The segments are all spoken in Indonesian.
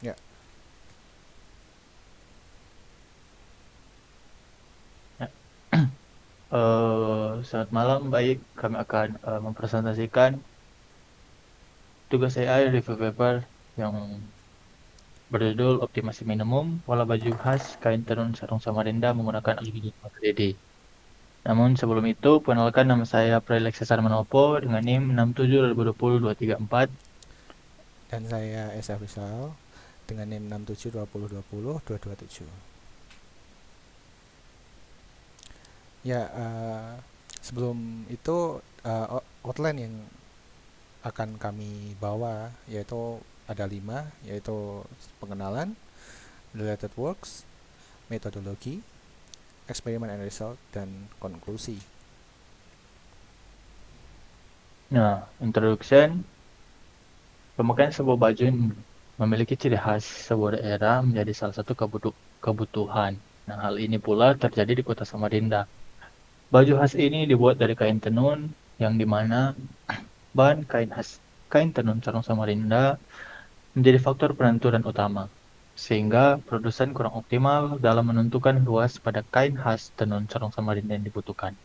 Ya, Ya. Selamat malam, baik. Kami akan mempresentasikan tugas AI review paper yang berjudul Optimasi Minimum Pola Baju Khas Kain Tenun Sarung Samarinda menggunakan algoritma 3D. Namun sebelum itu, perkenalkan nama saya Prelek Cesar Manopo dengan NIM 6720234. dan saya Esa Rizal dengan NIM 6720202227. Ya, sebelum itu outline yang akan kami bawa yaitu ada 5, yaitu pengenalan, related works, metodologi, experiment and result, dan konklusi. Nah, introduction, pemakaian sebuah baju yang memiliki ciri khas sebuah daerah menjadi salah satu kebutuhan. Nah, hal ini pula terjadi di kota Samarinda. Baju khas ini dibuat dari kain tenun yang dimana bahan kain tenun sarung Samarinda menjadi faktor penentu dan utama, sehingga produsen kurang optimal dalam menentukan luas pada kain khas tenun sarung Samarinda yang dibutuhkan.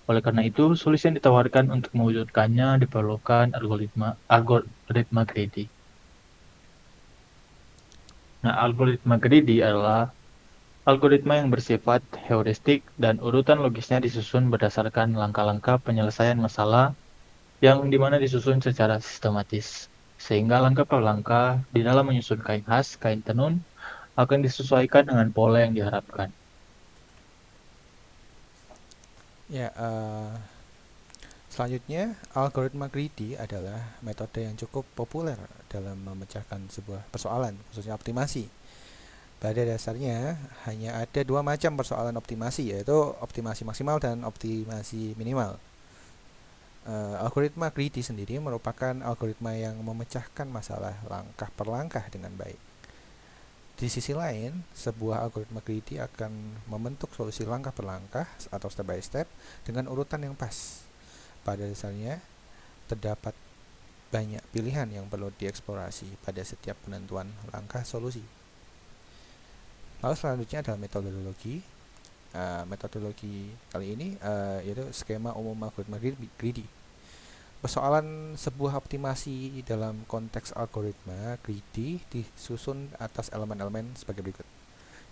Oleh karena itu, solusi yang ditawarkan untuk mewujudkannya diperlukan algoritma greedy. Nah, algoritma greedy adalah algoritma yang bersifat heuristik dan urutan logisnya disusun berdasarkan langkah-langkah penyelesaian masalah yang dimana disusun secara sistematis. Sehingga langkah per langkah di dalam menyusun kain khas, kain tenun, akan disesuaikan dengan pola yang diharapkan. Ya, selanjutnya algoritma greedy adalah metode yang cukup populer dalam memecahkan sebuah persoalan, khususnya optimasi. Pada dasarnya hanya ada dua macam persoalan optimasi, yaitu optimasi maksimal dan optimasi minimal. Algoritma greedy sendiri merupakan algoritma yang memecahkan masalah langkah per langkah dengan baik. Di sisi lain, sebuah algoritma greedy akan membentuk solusi langkah per langkah atau step by step dengan urutan yang pas. Pada dasarnya, terdapat banyak pilihan yang perlu dieksplorasi pada setiap penentuan langkah solusi. Lalu selanjutnya adalah metodologi. Metodologi kali ini yaitu skema umum algoritma greedy. Persoalan sebuah optimasi dalam konteks algoritma greedy disusun atas elemen-elemen sebagai berikut.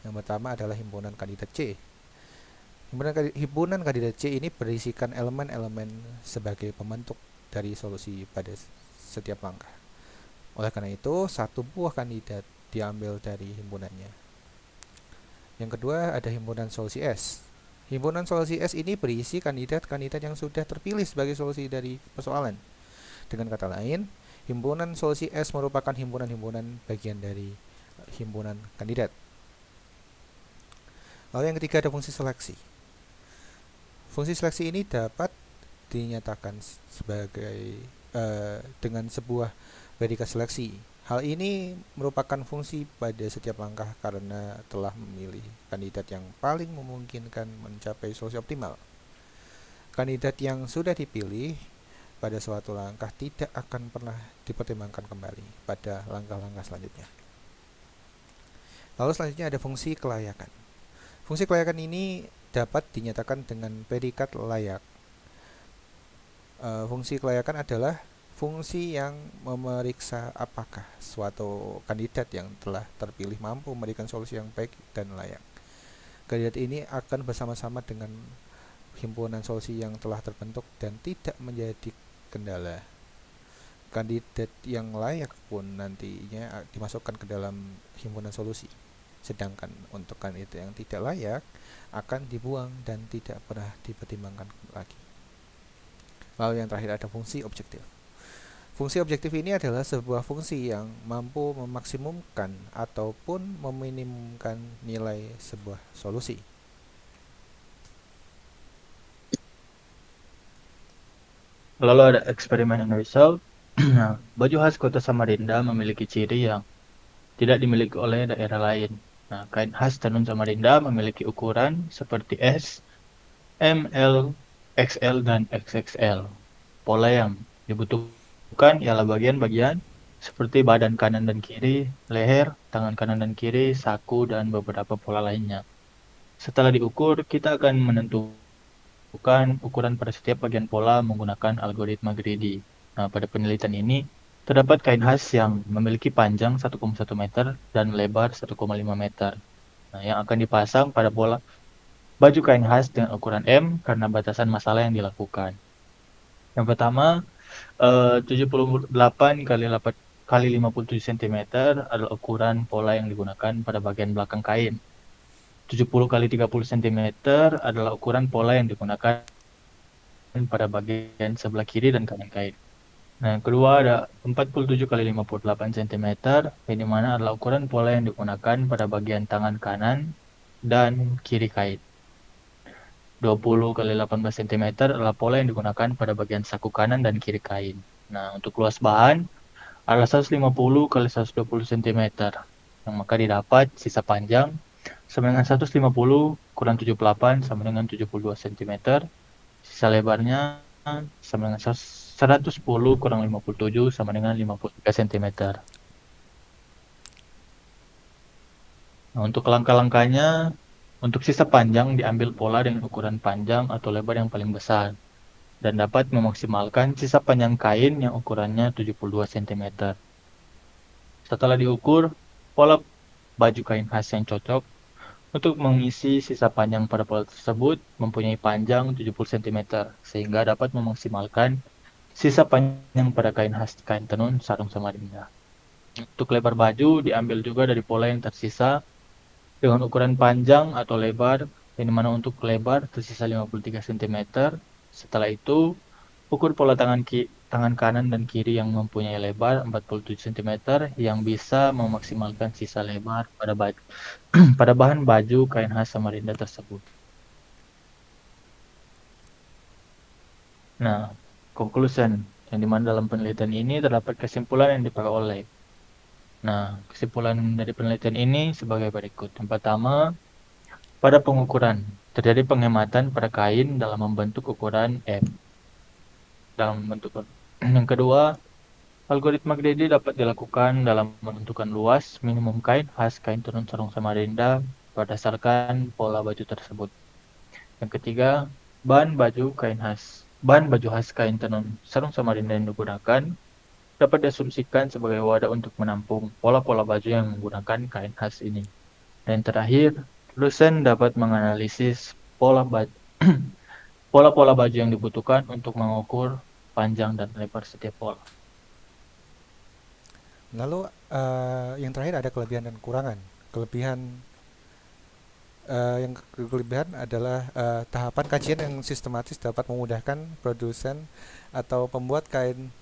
Yang pertama adalah himpunan kandidat C. Himpunan kandidat C ini berisikan elemen-elemen sebagai pembentuk dari solusi pada setiap langkah. Oleh karena itu, satu buah kandidat diambil dari himpunannya. Yang kedua ada himpunan solusi S. Himpunan solusi S ini berisi kandidat-kandidat yang sudah terpilih sebagai solusi dari persoalan. Dengan kata lain, himpunan solusi S merupakan himpunan-himpunan bagian dari himpunan kandidat. Lalu yang ketiga ada fungsi seleksi. Fungsi seleksi ini dapat dinyatakan sebagai dengan sebuah predikat seleksi. Hal ini merupakan fungsi pada setiap langkah karena telah memilih kandidat yang paling memungkinkan mencapai solusi optimal. Kandidat yang sudah dipilih pada suatu langkah tidak akan pernah dipertimbangkan kembali pada langkah-langkah selanjutnya. Lalu selanjutnya ada fungsi kelayakan. Fungsi kelayakan ini dapat dinyatakan dengan predikat layak. Fungsi kelayakan adalah fungsi yang memeriksa apakah suatu kandidat yang telah terpilih mampu memberikan solusi yang baik dan layak. Kandidat ini akan bersama-sama dengan himpunan solusi yang telah terbentuk dan tidak menjadi kendala. Kandidat yang layak pun nantinya dimasukkan ke dalam himpunan solusi. Sedangkan untuk kandidat yang tidak layak akan dibuang dan tidak pernah dipertimbangkan lagi. Lalu yang terakhir ada fungsi objektif. Fungsi objektif ini adalah sebuah fungsi yang mampu memaksimumkan ataupun meminimumkan nilai sebuah solusi. Lalu ada eksperimen and result. Nah, baju khas kota Samarinda memiliki ciri yang tidak dimiliki oleh daerah lain. Nah, kain khas tenun Samarinda memiliki ukuran seperti S, M, L, XL, dan XXL. Pola yang dibutuhkan ialah bagian-bagian seperti badan kanan dan kiri, leher, tangan kanan dan kiri, saku, dan beberapa pola lainnya. Setelah diukur, kita akan menentukan ukuran pada setiap bagian pola menggunakan algoritma greedy. Nah, pada penelitian ini, terdapat kain khas yang memiliki panjang 1,1 meter dan lebar 1,5 meter. Nah, yang akan dipasang pada pola baju kain khas dengan ukuran M karena batasan masalah yang dilakukan. Yang pertama, 78 kali 57 cm adalah ukuran pola yang digunakan pada bagian belakang kain. 70 kali 30 cm adalah ukuran pola yang digunakan pada bagian sebelah kiri dan kanan kain. Nah, yang kedua ada 47 kali 58 cm, yang dimana adalah ukuran pola yang digunakan pada bagian tangan kanan dan kiri kain. 20 kali 18 cm adalah pola yang digunakan pada bagian saku kanan dan kiri kain. Nah, untuk luas bahan adalah 150 kali 120 cm, yang maka didapat sisa panjang sama dengan 150 kurang 78 sama dengan 72 cm, sisa lebarnya sama dengan 110 kurang 57 sama dengan 53 cm. Nah, untuk langkah-langkahnya, untuk sisa panjang diambil pola dengan ukuran panjang atau lebar yang paling besar dan dapat memaksimalkan sisa panjang kain yang ukurannya 72 cm. Setelah diukur, pola baju kain khas yang cocok untuk mengisi sisa panjang pada pola tersebut mempunyai panjang 70 cm, sehingga dapat memaksimalkan sisa panjang pada kain khas kain tenun sarung Samarinda. Untuk lebar baju diambil juga dari pola yang tersisa dengan ukuran panjang atau lebar, yang dimana untuk lebar tersisa 53 cm. Setelah itu, ukur pola tangan kanan dan kiri yang mempunyai lebar 47 cm yang bisa memaksimalkan sisa lebar pada baju, pada bahan baju kain khas Samarinda tersebut. Nah, conclusion yang dimana dalam penelitian ini terdapat kesimpulan yang diperoleh. Nah, kesimpulan dari penelitian ini sebagai berikut. Yang pertama, pada pengukuran terjadi penghematan pada kain dalam membentuk ukuran M. Dalam membentuk yang kedua, algoritma greedy dapat dilakukan dalam menentukan luas minimum kain khas kain tenun sarung Samarinda berdasarkan pola baju tersebut. Yang ketiga, bahan baju khas kain tenun sarung Samarinda yang digunakan dapat diasumsikan sebagai wadah untuk menampung pola-pola baju yang menggunakan kain khas ini. Dan terakhir, dosen dapat menganalisis pola-pola baju yang dibutuhkan untuk mengukur panjang dan lebar setiap pola. Lalu yang terakhir ada kelebihan dan kekurangan. Kelebihan adalah tahapan kajian yang sistematis dapat memudahkan produsen atau pembuat kain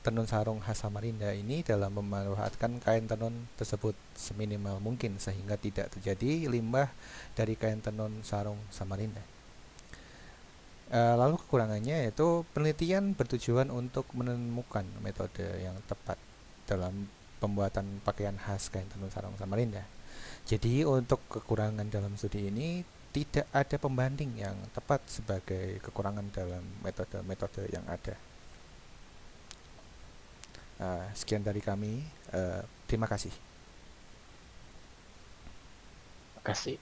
tenun sarung khas Samarinda ini dalam memanfaatkan kain tenun tersebut seminimal mungkin sehingga tidak terjadi limbah dari kain tenun sarung Samarinda. Lalu kekurangannya yaitu penelitian bertujuan untuk menemukan metode yang tepat dalam pembuatan pakaian khas kain tenun sarung Samarinda. Jadi untuk kekurangan dalam studi ini tidak ada pembanding yang tepat sebagai kekurangan dalam metode-metode yang ada. Sekian dari kami. Terima kasih. Terima kasih.